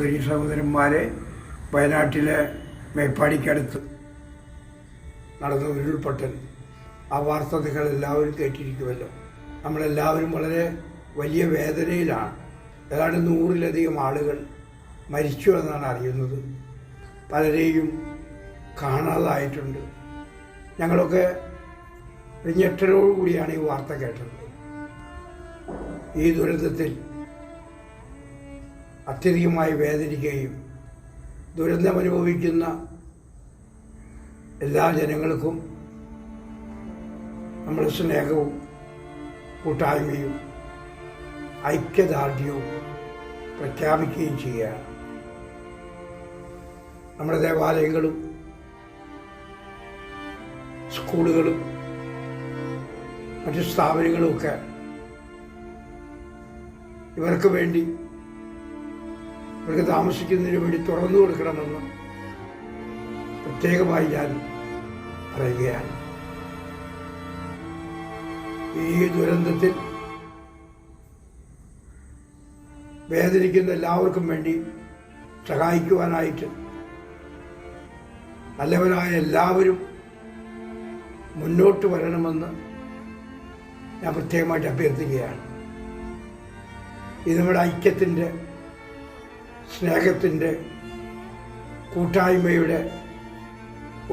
സഹോദരി സഹോദരന്മാരെ, വയനാട്ടിലെ മേപ്പാടിക്കടുത്ത് നടന്ന ഉരുൾപൊട്ടൽ, ആ വാർത്ത നിങ്ങൾ എല്ലാവരും കേട്ടിരിക്കുമല്ലോ. നമ്മളെല്ലാവരും വളരെ വലിയ വേദനയിലാണ്. ഏതാണ്ട് 100-ലധികം ആളുകൾ മരിച്ചു എന്നാണ് അറിയുന്നത്. പലരെയും കാണാതായിട്ടുണ്ട്. ഞങ്ങളൊക്കെ ഞെട്ടലോടുകൂടിയാണ് ഈ വാർത്ത കേട്ടത്. ഈ ദുരന്തത്തിൽ അത്യധികമായി വേദനിക്കുകയും ദുരന്തമനുഭവിക്കുന്ന എല്ലാ ജനങ്ങൾക്കും നമ്മുടെ സ്നേഹവും കൂട്ടായ്മയും ഐക്യദാർഢ്യവും പ്രഖ്യാപിക്കുകയും ചെയ്യുകയാണ്. നമ്മുടെ ദേവാലയങ്ങളും സ്കൂളുകളും മറ്റ് സ്ഥാപനങ്ങളുമൊക്കെ ഇവർക്ക് വേണ്ടി, ഇവർക്ക് താമസിക്കുന്നതിന് വേണ്ടി തുറന്നു കൊടുക്കണമെന്ന് പ്രത്യേകമായി ഞാൻ പറയുകയാണ്. ഈ ദുരന്തത്തിൽ വേദനിക്കുന്ന എല്ലാവർക്കും വേണ്ടി സഹായിക്കുവാനായിട്ട് നല്ലവരായ എല്ലാവരും മുന്നോട്ട് വരണമെന്ന് ഞാൻ പ്രത്യേകമായിട്ട് അഭ്യർത്ഥിക്കുകയാണ്. ഇത് നമ്മുടെ ഐക്യത്തിൻ്റെ, സ്നേഹത്തിൻ്റെ, കൂട്ടായ്മയുടെ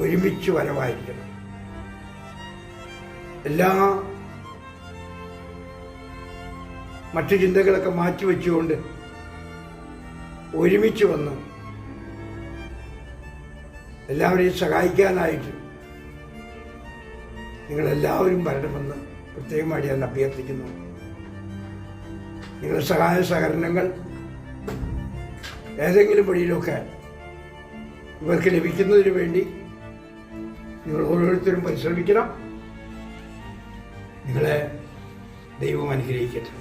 ഒരുമിച്ച് വരവായിരിക്കണം. എല്ലാ മറ്റു ചിന്തകളൊക്കെ മാറ്റിവെച്ചുകൊണ്ട് ഒരുമിച്ച് വന്ന് എല്ലാവരെയും സഹായിക്കാനായിട്ട് നിങ്ങളെല്ലാവരും വരണമെന്ന് പ്രത്യേകമായി ഞാൻ അഭ്യർത്ഥിക്കുന്നു. നിങ്ങളുടെ സഹായ സഹകരണങ്ങൾ ഏതെങ്കിലും വഴിയിലൊക്കെ ഇവർക്ക് ലഭിക്കുന്നതിന് വേണ്ടി നിങ്ങൾ ഓരോരുത്തരും പരിശ്രമിക്കണം. നിങ്ങളെ ദൈവം അനുഗ്രഹിക്കട്ടെ.